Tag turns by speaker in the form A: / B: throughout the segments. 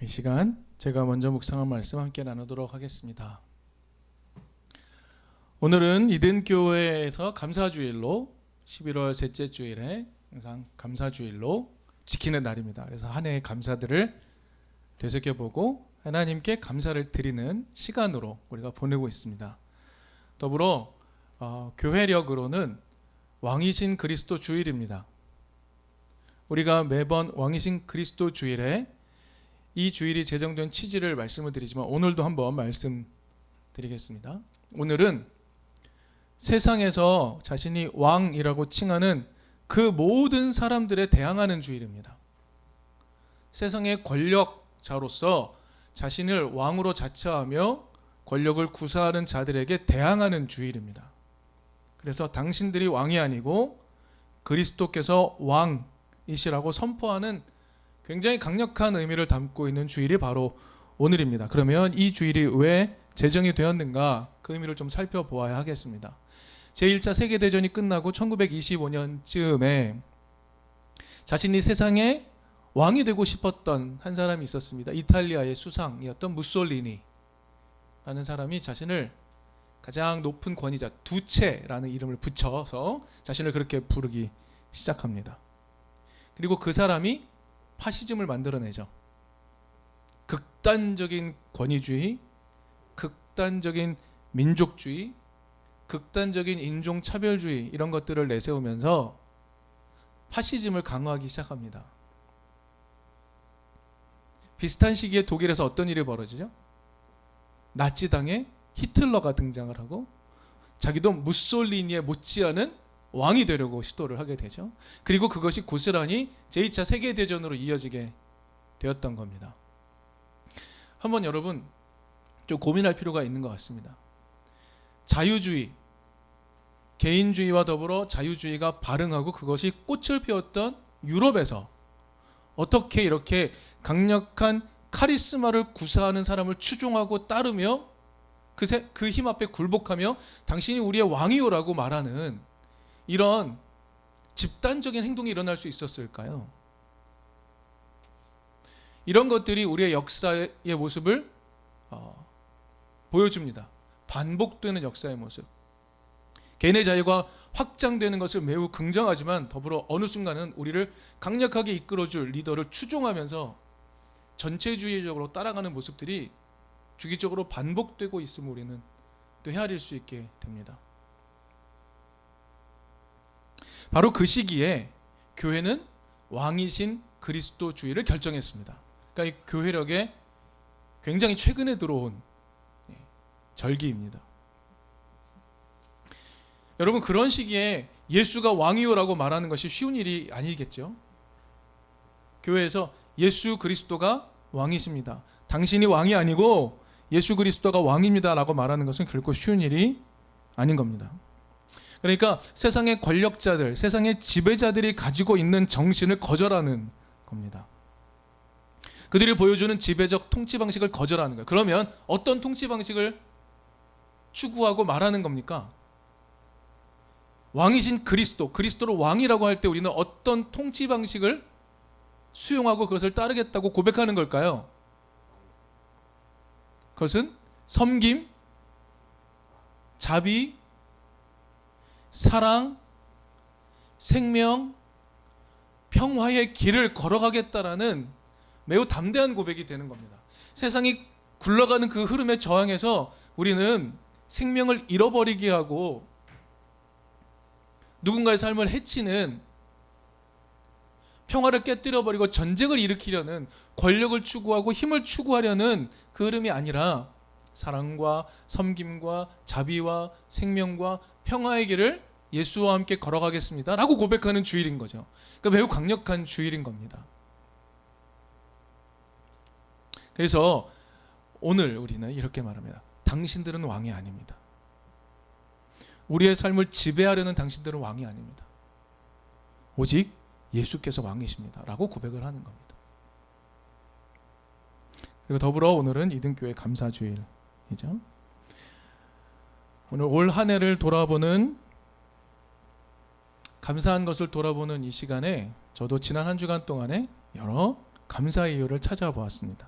A: 이 시간 제가 먼저 묵상한 말씀 함께 나누도록 하겠습니다. 오늘은 이든교회에서 감사주일로 11월 셋째 주일에 항상 감사주일로 지키는 날입니다. 그래서 한 해의 감사들을 되새겨보고 하나님께 감사를 드리는 시간으로 우리가 보내고 있습니다. 더불어 교회력으로는 왕이신 그리스도 주일입니다. 우리가 매번 왕이신 그리스도 주일에 이 주일이 제정된 취지를 말씀을 드리지만 오늘도 한번 말씀드리겠습니다. 오늘은 세상에서 자신이 왕이라고 칭하는 그 모든 사람들에 대항하는 주일입니다. 세상의 권력자로서 자신을 왕으로 자처하며 권력을 구사하는 자들에게 대항하는 주일입니다. 그래서 당신들이 왕이 아니고 그리스도께서 왕이시라고 선포하는 굉장히 강력한 의미를 담고 있는 주일이 바로 오늘입니다. 그러면 이 주일이 왜 제정이 되었는가 그 의미를 좀 살펴보아야 하겠습니다. 제1차 세계대전이 끝나고 1925년쯤에 자신이 세상에 왕이 되고 싶었던 한 사람이 있었습니다. 이탈리아의 수상이었던 무솔리니라는 사람이 자신을 가장 높은 권위자 두체라는 이름을 붙여서 자신을 그렇게 부르기 시작합니다. 그리고 그 사람이 파시즘을 만들어내죠. 극단적인 권위주의, 극단적인 민족주의, 극단적인 인종차별주의 이런 것들을 내세우면서 파시즘을 강화하기 시작합니다. 비슷한 시기에 독일에서 어떤 일이 벌어지죠? 나치당의 히틀러가 등장을 하고 자기도 무솔리니에 못지않은 왕이 되려고 시도를 하게 되죠. 그리고 그것이 고스란히 제2차 세계대전으로 이어지게 되었던 겁니다. 한번 여러분 좀 고민할 필요가 있는 것 같습니다. 자유주의, 개인주의와 더불어 자유주의가 발흥하고 그것이 꽃을 피웠던 유럽에서 어떻게 이렇게 강력한 카리스마를 구사하는 사람을 추종하고 따르며 그 힘 앞에 굴복하며 당신이 우리의 왕이요라고 말하는 이런 집단적인 행동이 일어날 수 있었을까요? 이런 것들이 우리의 역사의 모습을 보여줍니다. 반복되는 역사의 모습. 개인의 자유가 확장되는 것을 매우 긍정하지만 더불어 어느 순간은 우리를 강력하게 이끌어줄 리더를 추종하면서 전체주의적으로 따라가는 모습들이 주기적으로 반복되고 있음을 우리는 또 헤아릴 수 있게 됩니다. 바로 그 시기에 교회는 왕이신 그리스도 주의를 결정했습니다. 그러니까 이 교회력에 굉장히 최근에 들어온 절기입니다. 여러분 그런 시기에 예수가 왕이요라고 말하는 것이 쉬운 일이 아니겠죠. 교회에서 예수 그리스도가 왕이십니다. 당신이 왕이 아니고 예수 그리스도가 왕입니다 라고 말하는 것은 결코 쉬운 일이 아닌 겁니다. 그러니까 세상의 권력자들, 세상의 지배자들이 가지고 있는 정신을 거절하는 겁니다. 그들이 보여주는 지배적 통치 방식을 거절하는 거예요. 그러면 어떤 통치 방식을 추구하고 말하는 겁니까? 왕이신 그리스도를 왕이라고 할 때 우리는 어떤 통치 방식을 수용하고 그것을 따르겠다고 고백하는 걸까요? 그것은 섬김, 자비, 사랑, 생명, 평화의 길을 걸어가겠다라는 매우 담대한 고백이 되는 겁니다. 세상이 굴러가는 그 흐름에 저항해서 우리는 생명을 잃어버리게 하고 누군가의 삶을 해치는 평화를 깨뜨려버리고 전쟁을 일으키려는 권력을 추구하고 힘을 추구하려는 그 흐름이 아니라 사랑과 섬김과 자비와 생명과 평화의 길을 예수와 함께 걸어가겠습니다 라고 고백하는 주일인 거죠. 그러니까 매우 강력한 주일인 겁니다. 그래서 오늘 우리는 이렇게 말합니다. 당신들은 왕이 아닙니다. 우리의 삶을 지배하려는 당신들은 왕이 아닙니다. 오직 예수께서 왕이십니다 라고 고백을 하는 겁니다. 그리고 더불어 오늘은 이든교회 감사주일이죠. 오늘 올 한 해를 돌아보는 감사한 것을 돌아보는 이 시간에 저도 지난 한 주간 동안에 여러 감사의 이유를 찾아보았습니다.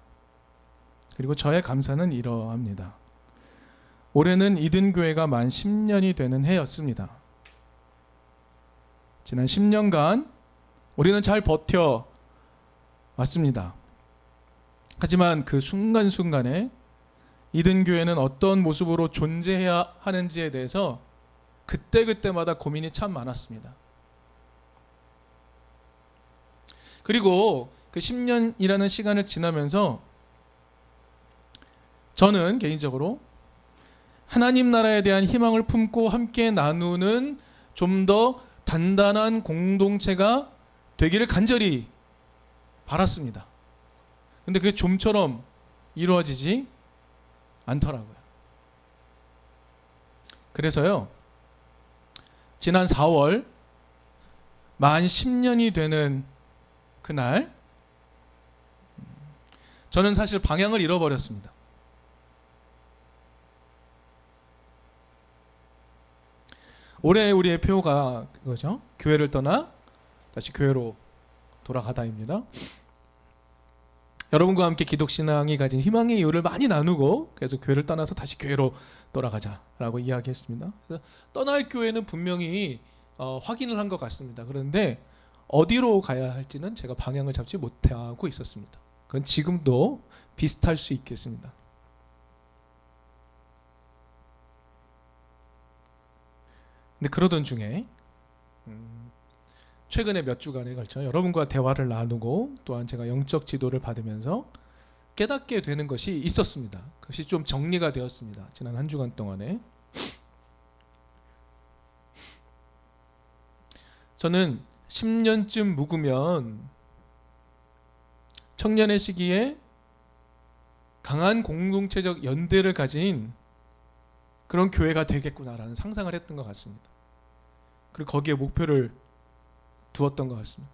A: 그리고 저의 감사는 이러합니다. 올해는 이든교회가 만 10년이 되는 해였습니다. 지난 10년간 우리는 잘 버텨 왔습니다. 하지만 그 순간순간에 이든교회는 어떤 모습으로 존재해야 하는지에 대해서 그때그때마다 고민이 참 많았습니다. 그리고 그 10년이라는 시간을 지나면서 저는 개인적으로 하나님 나라에 대한 희망을 품고 함께 나누는 좀 더 단단한 공동체가 되기를 간절히 바랐습니다. 근데 그게 좀처럼 이루어지지 않더라고요. 그래서요, 지난 4월 만 10년이 되는 그날 저는 사실 방향을 잃어버렸습니다. 올해 우리의 표가 그거죠. 교회를 떠나 다시 교회로 돌아가다입니다. 여러분과 함께 기독신앙이 가진 희망의 이유를 많이 나누고, 그래서 교회를 떠나서 다시 교회로 돌아가자라고 이야기했습니다. 그래서 떠날 교회는 분명히 확인을 한 것 같습니다. 그런데 어디로 가야 할지는 제가 방향을 잡지 못하고 있었습니다. 그건 지금도 비슷할 수 있겠습니다. 근데 그러던 중에 최근에 몇 주간에 걸쳐 여러분과 대화를 나누고 또한 제가 영적 지도를 받으면서 깨닫게 되는 것이 있었습니다. 그것이 좀 정리가 되었습니다. 지난 한 주간 동안에. 저는 10년쯤 묵으면 청년의 시기에 강한 공동체적 연대를 가진 그런 교회가 되겠구나라는 상상을 했던 것 같습니다. 그리고 거기에 목표를 두었던 것 같습니다.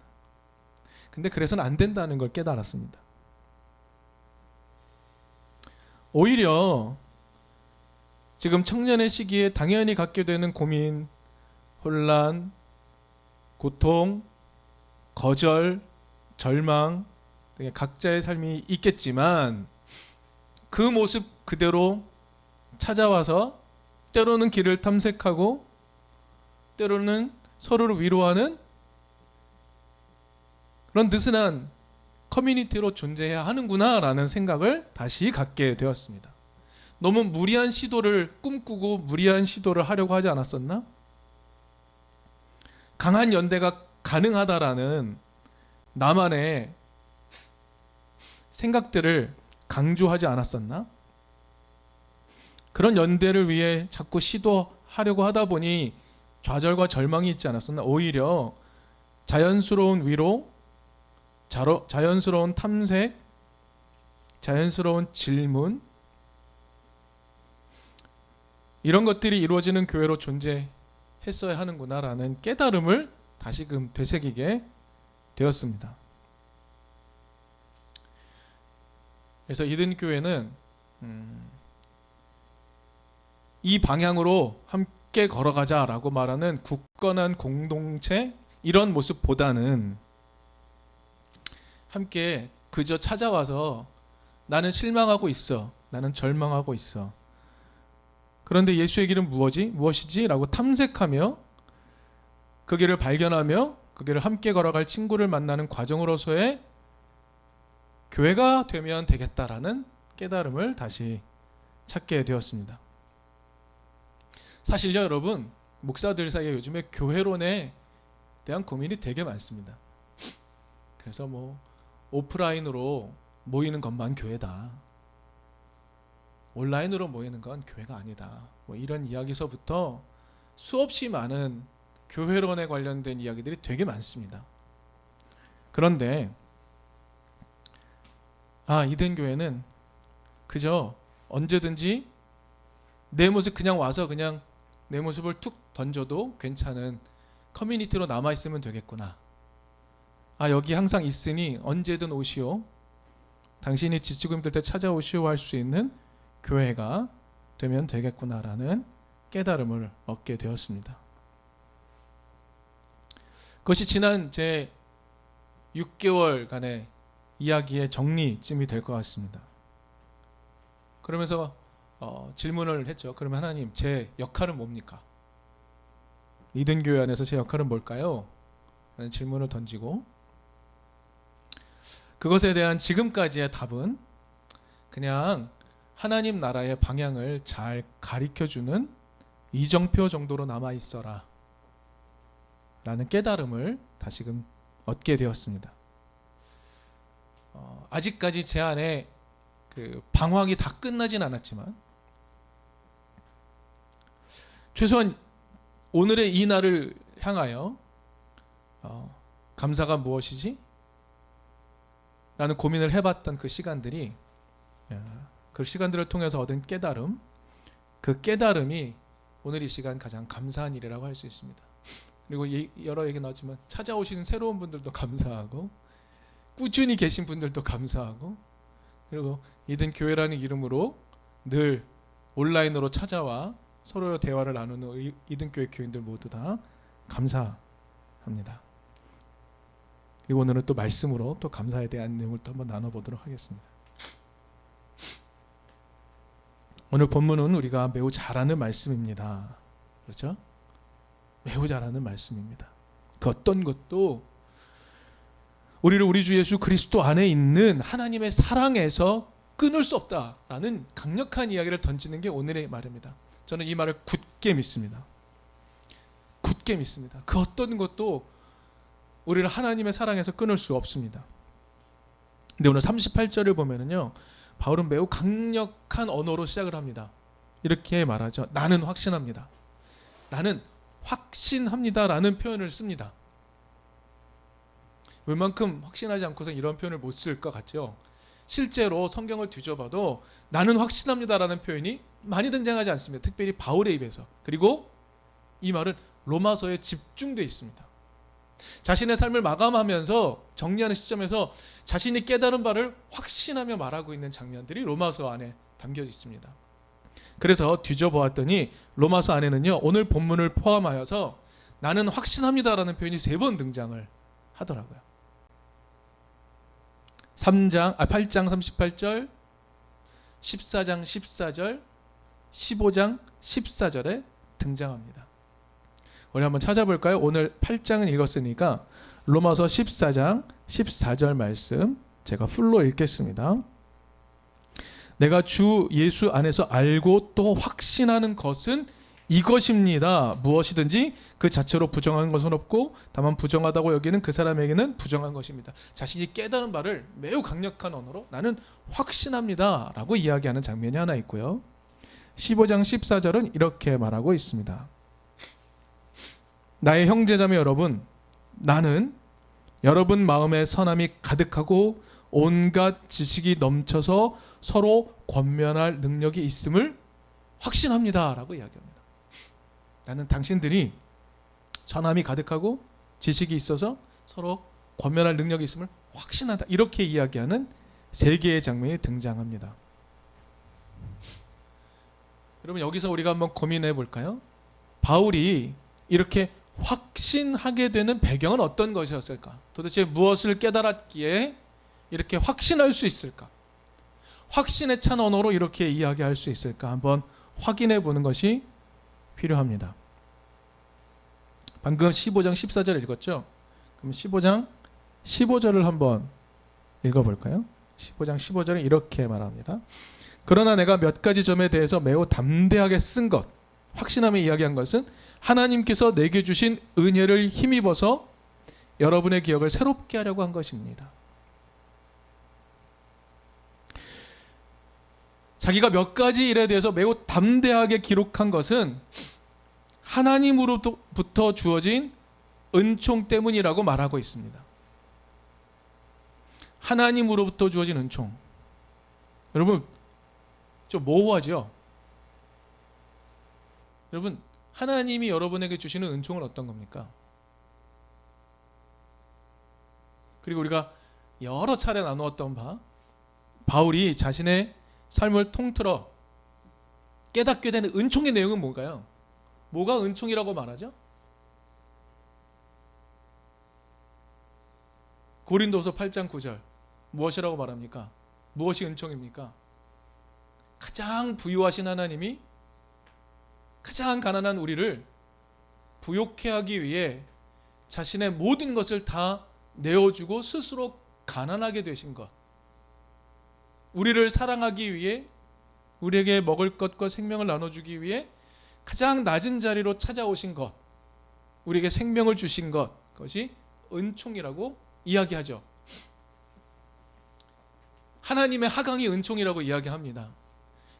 A: 근데 그래서는 안 된다는 걸 깨달았습니다. 오히려 지금 청년의 시기에 당연히 갖게 되는 고민, 혼란, 고통, 거절, 절망 등의 각자의 삶이 있겠지만 그 모습 그대로 찾아와서 때로는 길을 탐색하고 때로는 서로를 위로하는 그런 느슨한 커뮤니티로 존재해야 하는구나 라는 생각을 다시 갖게 되었습니다. 너무 무리한 시도를 꿈꾸고 무리한 시도를 하려고 하지 않았었나? 강한 연대가 가능하다라는 나만의 생각들을 강조하지 않았었나? 그런 연대를 위해 자꾸 시도하려고 하다 보니 좌절과 절망이 있지 않았었나? 오히려 자연스러운 위로, 자연스러운 탐색, 자연스러운 질문, 이런 것들이 이루어지는 교회로 존재했어야 하는구나라는 깨달음을 다시금 되새기게 되었습니다. 그래서 이든교회는 이 방향으로 함께 걸어가자라고 말하는 굳건한 공동체, 이런 모습보다는 함께 그저 찾아와서 나는 실망하고 있어, 나는 절망하고 있어, 그런데 예수의 길은 무엇이지? 라고 탐색하며 그 길을 발견하며 그 길을 함께 걸어갈 친구를 만나는 과정으로서의 교회가 되면 되겠다라는 깨달음을 다시 찾게 되었습니다. 사실요, 여러분, 목사들 사이에 요즘에 교회론에 대한 고민이 되게 많습니다. 그래서 오프라인으로 모이는 것만 교회다, 온라인으로 모이는 건 교회가 아니다, 이런 이야기서부터 수없이 많은 교회론에 관련된 이야기들이 되게 많습니다. 그런데 이든교회는 그저 언제든지 내 모습 그냥 와서 그냥 내 모습을 툭 던져도 괜찮은 커뮤니티로 남아있으면 되겠구나. 여기 항상 있으니 언제든 오시오, 당신이 지치고 힘들 때 찾아오시오 할 수 있는 교회가 되면 되겠구나라는 깨달음을 얻게 되었습니다. 그것이 지난 제 6개월간의 이야기의 정리쯤이 될 것 같습니다. 그러면서 질문을 했죠. 그러면 하나님, 제 역할은 뭡니까? 이든 교회 안에서 제 역할은 뭘까요? 라는 질문을 던지고, 그것에 대한 지금까지의 답은 그냥 하나님 나라의 방향을 잘 가리켜주는 이정표 정도로 남아있어라 라는 깨달음을 다시금 얻게 되었습니다. 아직까지 제 안에 그 방황이 다 끝나진 않았지만, 최소한 오늘의 이 날을 향하여 감사가 무엇이지? 라는 고민을 해봤던 그 시간들이, 그 시간들을 통해서 얻은 깨달음, 그 깨달음이 오늘 이 시간 가장 감사한 일이라고 할 수 있습니다. 그리고 여러 얘기 나왔지만 찾아오신 새로운 분들도 감사하고, 꾸준히 계신 분들도 감사하고, 그리고 이든 교회라는 이름으로 늘 온라인으로 찾아와 서로 대화를 나누는 이든 교회 교인들 모두 다 감사합니다. 그리고 오늘은 또 말씀으로 또 감사에 대한 내용을 또 한번 나눠보도록 하겠습니다. 오늘 본문은 우리가 매우 잘 아는 말씀입니다. 그렇죠? 매우 잘 아는 말씀입니다. 그 어떤 것도 우리를 우리 주 예수 그리스도 안에 있는 하나님의 사랑에서 끊을 수 없다라는 강력한 이야기를 던지는 게 오늘의 말입니다. 저는 이 말을 굳게 믿습니다. 굳게 믿습니다. 그 어떤 것도 우리를 하나님의 사랑에서 끊을 수 없습니다. 근데 오늘 38절을 보면은요, 바울은 매우 강력한 언어로 시작을 합니다. 이렇게 말하죠. 나는 확신합니다. 나는 확신합니다라는 표현을 씁니다. 웬만큼 확신하지 않고서 이런 표현을 못 쓸 것 같죠. 실제로 성경을 뒤져봐도 나는 확신합니다라는 표현이 많이 등장하지 않습니다. 특별히 바울의 입에서. 그리고 이 말은 로마서에 집중되어 있습니다. 자신의 삶을 마감하면서 정리하는 시점에서 자신이 깨달은 바를 확신하며 말하고 있는 장면들이 로마서 안에 담겨져 있습니다. 그래서 뒤져보았더니 로마서 안에는요, 오늘 본문을 포함하여서 나는 확신합니다라는 표현이 3번 등장을 하더라고요. 8장 38절, 14장 14절, 15장 14절에 등장합니다. 우리 한번 찾아볼까요? 오늘 8장은 읽었으니까 로마서 14장 14절 말씀 제가 풀로 읽겠습니다. 내가 주 예수 안에서 알고 또 확신하는 것은 이것입니다. 무엇이든지 그 자체로 부정한 것은 없고 다만 부정하다고 여기는 그 사람에게는 부정한 것입니다. 자신이 깨달은 바를 매우 강력한 언어로 나는 확신합니다 라고 이야기하는 장면이 하나 있고요. 15장 14절은 이렇게 말하고 있습니다. 나의 형제자매 여러분, 나는 여러분 마음에 선함이 가득하고 온갖 지식이 넘쳐서 서로 권면할 능력이 있음을 확신합니다 라고 이야기합니다. 나는 당신들이 선함이 가득하고 지식이 있어서 서로 권면할 능력이 있음을 확신한다, 이렇게 이야기하는 3개의 장면이 등장합니다. 여러분, 여기서 우리가 한번 고민해 볼까요? 바울이 이렇게 확신하게 되는 배경은 어떤 것이었을까? 도대체 무엇을 깨달았기에 이렇게 확신할 수 있을까? 확신에 찬 언어로 이렇게 이야기할 수 있을까? 한번 확인해 보는 것이 필요합니다. 방금 15장 14절 읽었죠? 그럼 15장 15절을 한번 읽어볼까요? 15장 15절은 이렇게 말합니다. 그러나 내가 몇 가지 점에 대해서 매우 담대하게 쓴 것, 확신하며 이야기한 것은 하나님께서 내게 주신 은혜를 힘입어서 여러분의 기억을 새롭게 하려고 한 것입니다. 자기가 몇 가지 일에 대해서 매우 담대하게 기록한 것은 하나님으로부터 주어진 은총 때문이라고 말하고 있습니다. 하나님으로부터 주어진 은총. 여러분, 좀 모호하죠? 여러분, 하나님이 여러분에게 주시는 은총은 어떤 겁니까? 그리고 우리가 여러 차례 나누었던 바, 바울이 자신의 삶을 통틀어 깨닫게 되는 은총의 내용은 뭔가요? 뭐가 은총이라고 말하죠? 고린도서 8장 9절 무엇이라고 말합니까? 무엇이 은총입니까? 가장 부유하신 하나님이 가장 가난한 우리를 부욕해 하기 위해 자신의 모든 것을 다 내어주고 스스로 가난하게 되신 것, 우리를 사랑하기 위해 우리에게 먹을 것과 생명을 나눠주기 위해 가장 낮은 자리로 찾아오신 것, 우리에게 생명을 주신 것, 그것이 은총이라고 이야기하죠. 하나님의 하강이 은총이라고 이야기합니다.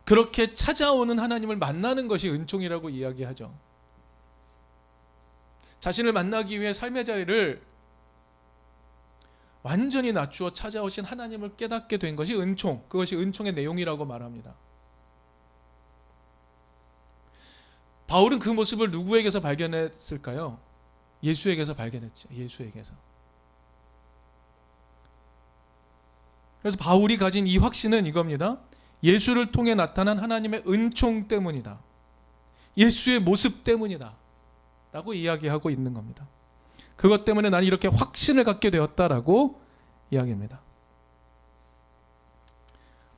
A: 그렇게 찾아오는 하나님을 만나는 것이 은총이라고 이야기하죠. 자신을 만나기 위해 삶의 자리를 완전히 낮추어 찾아오신 하나님을 깨닫게 된 것이 은총, 그것이 은총의 내용이라고 말합니다. 바울은 그 모습을 누구에게서 발견했을까요? 예수에게서 발견했죠. 예수에게서. 그래서 바울이 가진 이 확신은 이겁니다. 예수를 통해 나타난 하나님의 은총 때문이다. 예수의 모습 때문이다. 라고 이야기하고 있는 겁니다. 그것 때문에 나는 이렇게 확신을 갖게 되었다라고 이야기합니다.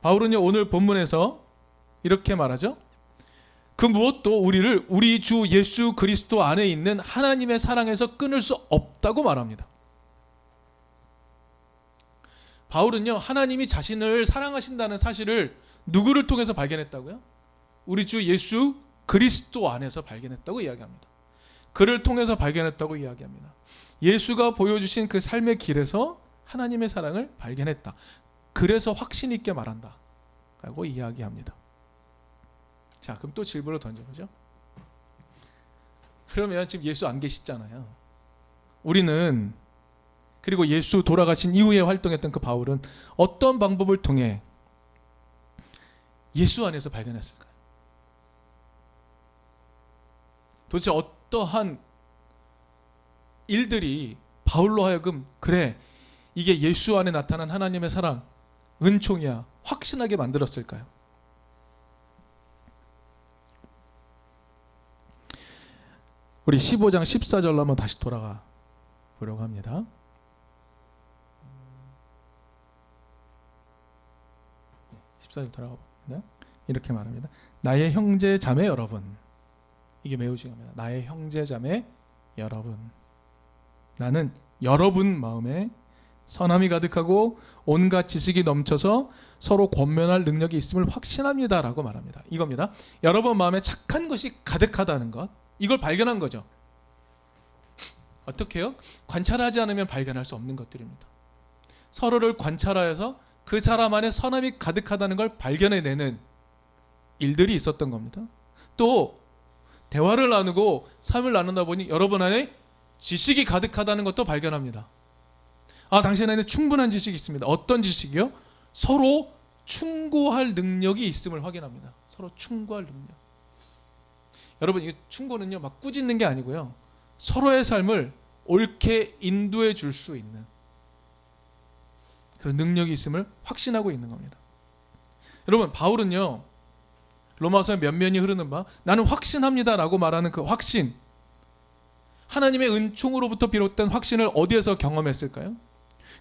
A: 바울은요, 오늘 본문에서 이렇게 말하죠. 그 무엇도 우리를 우리 주 예수 그리스도 안에 있는 하나님의 사랑에서 끊을 수 없다고 말합니다. 바울은요, 하나님이 자신을 사랑하신다는 사실을 누구를 통해서 발견했다고요? 우리 주 예수 그리스도 안에서 발견했다고 이야기합니다. 그를 통해서 발견했다고 이야기합니다. 예수가 보여주신 그 삶의 길에서 하나님의 사랑을 발견했다. 그래서 확신 있게 말한다 라고 이야기합니다. 자, 그럼 또 질문을 던져보죠. 그러면 지금 예수 안 계시잖아요. 우리는, 그리고 예수 돌아가신 이후에 활동했던 그 바울은 어떤 방법을 통해 예수 안에서 발견했을까요? 도대체 어떠한 일들이 바울로 하여금 그래, 이게 예수 안에 나타난 하나님의 사랑, 은총이야, 확신하게 만들었을까요? 우리 15장 14절로 한번 다시 돌아가 보려고 합니다. 네, 14절 돌아가 봅니다. 이렇게 말합니다. 나의 형제 자매 여러분, 이게 매우 중요합니다. 나의 형제 자매 여러분, 나는 여러분 마음에 선함이 가득하고 온갖 지식이 넘쳐서 서로 권면할 능력이 있음을 확신합니다 라고 말합니다. 이겁니다. 여러분 마음에 착한 것이 가득하다는 것, 이걸 발견한 거죠. 어떻게 해요? 관찰하지 않으면 발견할 수 없는 것들입니다. 서로를 관찰하여서 그 사람 안에 선함이 가득하다는 걸 발견해내는 일들이 있었던 겁니다. 또 대화를 나누고 삶을 나누다 보니 여러분 안에 지식이 가득하다는 것도 발견합니다. 아, 당신 안에 충분한 지식이 있습니다. 어떤 지식이요? 서로 충고할 능력이 있음을 확인합니다. 서로 충고할 능력. 여러분, 이 충고는요, 막 꾸짖는 게 아니고요, 서로의 삶을 옳게 인도해 줄 수 있는 그런 능력이 있음을 확신하고 있는 겁니다. 여러분, 바울은요, 로마서의 면면이 흐르는 바 나는 확신합니다 라고 말하는 그 확신, 하나님의 은총으로부터 비롯된 확신을 어디에서 경험했을까요?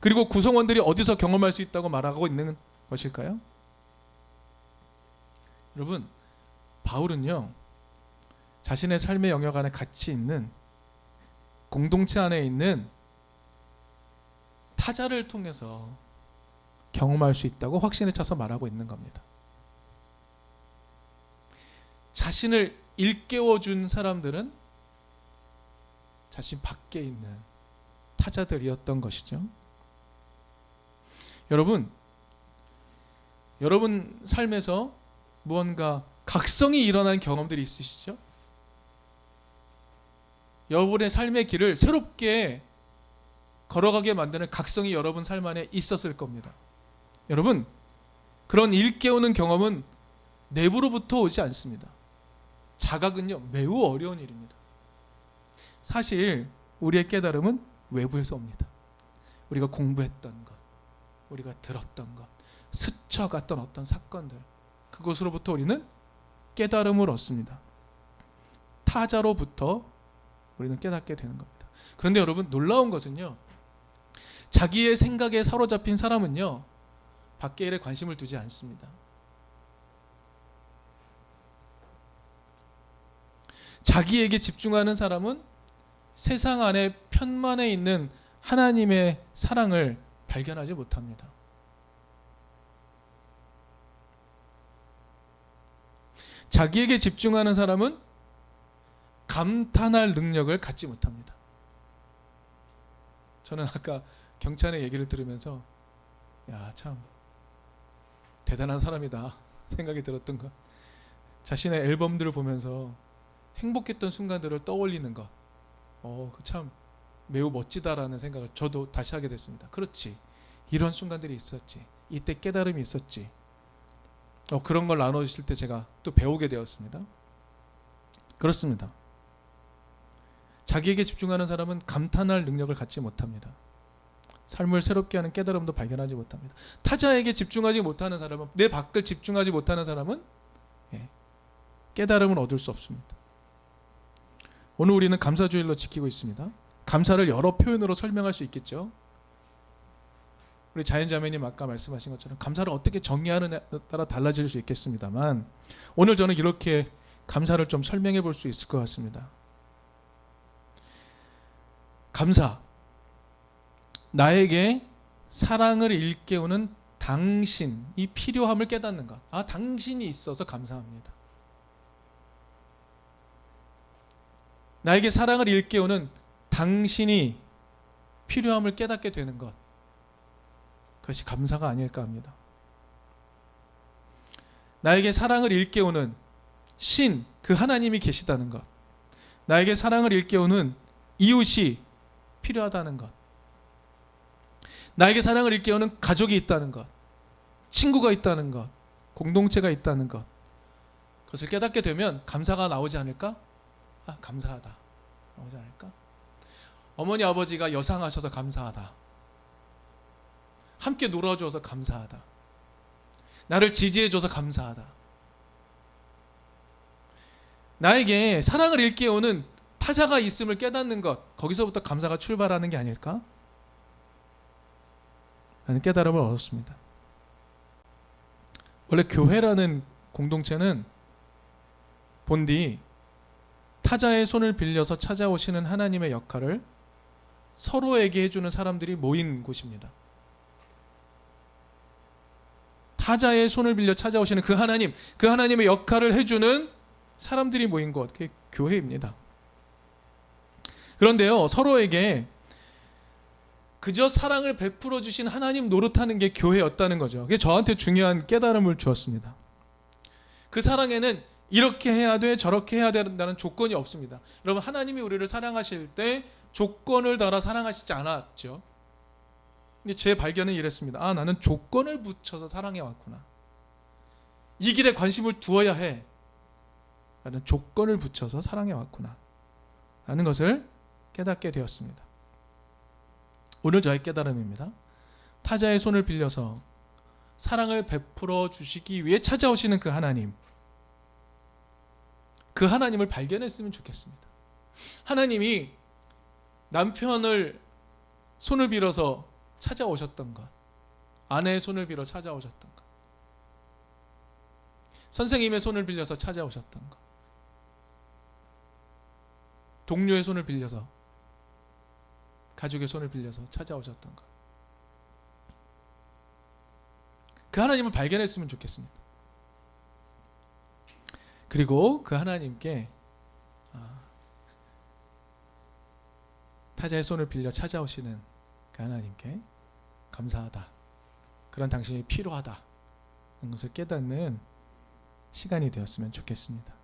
A: 그리고 구성원들이 어디서 경험할 수 있다고 말하고 있는 것일까요? 여러분, 바울은요, 자신의 삶의 영역 안에 같이 있는 공동체 안에 있는 타자를 통해서 경험할 수 있다고 확신에 차서 말하고 있는 겁니다. 자신을 일깨워준 사람들은 자신 밖에 있는 타자들이었던 것이죠. 여러분 삶에서 무언가 각성이 일어난 경험들이 있으시죠? 여러분의 삶의 길을 새롭게 걸어가게 만드는 각성이 여러분 삶 안에 있었을 겁니다. 여러분, 그런 일깨우는 경험은 내부로부터 오지 않습니다. 자각은요, 매우 어려운 일입니다. 사실 우리의 깨달음은 외부에서 옵니다. 우리가 공부했던 것, 우리가 들었던 것, 스쳐갔던 어떤 사건들, 그것으로부터 우리는 깨달음을 얻습니다. 타자로부터 우리는 깨닫게 되는 겁니다. 그런데 여러분, 놀라운 것은요, 자기의 생각에 사로잡힌 사람은요, 밖의 일에 관심을 두지 않습니다. 자기에게 집중하는 사람은 세상 안에 편만에 있는 하나님의 사랑을 발견하지 못합니다. 자기에게 집중하는 사람은 감탄할 능력을 갖지 못합니다. 저는 아까 경찬의 얘기를 들으면서 야, 참 대단한 사람이다 생각이 들었던 것. 자신의 앨범들을 보면서 행복했던 순간들을 떠올리는 것. 참 매우 멋지다라는 생각을 저도 다시 하게 됐습니다. 그렇지. 이런 순간들이 있었지. 이때 깨달음이 있었지. 그런 걸 나눠주실 때 제가 또 배우게 되었습니다. 그렇습니다. 자기에게 집중하는 사람은 감탄할 능력을 갖지 못합니다. 삶을 새롭게 하는 깨달음도 발견하지 못합니다. 타자에게 집중하지 못하는 사람은, 내 밖을 집중하지 못하는 사람은 깨달음을 얻을 수 없습니다. 오늘 우리는 감사주일로 지키고 있습니다. 감사를 여러 표현으로 설명할 수 있겠죠. 우리 자연자매님 아까 말씀하신 것처럼 감사를 어떻게 정의하느냐에 따라 달라질 수 있겠습니다만, 오늘 저는 이렇게 감사를 좀 설명해 볼 수 있을 것 같습니다. 감사, 나에게 사랑을 일깨우는 당신이 필요함을 깨닫는 것. 당신이 있어서 감사합니다. 나에게 사랑을 일깨우는 당신이 필요함을 깨닫게 되는 것. 그것이 감사가 아닐까 합니다. 나에게 사랑을 일깨우는 신, 그 하나님이 계시다는 것. 나에게 사랑을 일깨우는 이웃이 필요하다는 것. 나에게 사랑을 일깨우는 가족이 있다는 것. 친구가 있다는 것. 공동체가 있다는 것. 그것을 깨닫게 되면 감사가 나오지 않을까? 감사하다. 나오지 않을까? 어머니 아버지가 여상하셔서 감사하다. 함께 놀아줘서 감사하다. 나를 지지해줘서 감사하다. 나에게 사랑을 일깨우는 타자가 있음을 깨닫는 것, 거기서부터 감사가 출발하는 게 아닐까? 라는 깨달음을 얻었습니다. 원래 교회라는 공동체는 본디 타자의 손을 빌려서 찾아오시는 하나님의 역할을 서로에게 해주는 사람들이 모인 곳입니다. 타자의 손을 빌려 찾아오시는 그 하나님, 그 하나님의 역할을 해주는 사람들이 모인 곳, 그게 교회입니다. 그런데요, 서로에게 그저 사랑을 베풀어 주신 하나님 노릇하는 게 교회였다는 거죠. 그게 저한테 중요한 깨달음을 주었습니다. 그 사랑에는 이렇게 해야 돼, 저렇게 해야 된다는 조건이 없습니다. 여러분, 하나님이 우리를 사랑하실 때 조건을 달아 사랑하시지 않았죠. 근데 제 발견은 이랬습니다. 나는 조건을 붙여서 사랑해 왔구나. 이 길에 관심을 두어야 해. 라는 조건을 붙여서 사랑해 왔구나. 라는 것을 깨닫게 되었습니다. 오늘 저의 깨달음입니다. 타자의 손을 빌려서 사랑을 베풀어 주시기 위해 찾아오시는 그 하나님, 그 하나님을 발견했으면 좋겠습니다. 하나님이 남편을 손을 빌어서 찾아오셨던 것, 아내의 손을 빌어 찾아오셨던 것, 선생님의 손을 빌려서 찾아오셨던 것, 동료의 손을 빌려서, 가족의 손을 빌려서 찾아오셨던 것, 그 하나님을 발견했으면 좋겠습니다. 그리고 그 하나님께 타자의 손을 빌려 찾아오시는 그 하나님께 감사하다, 그런 당신이 필요하다, 그런 것을 깨닫는 시간이 되었으면 좋겠습니다.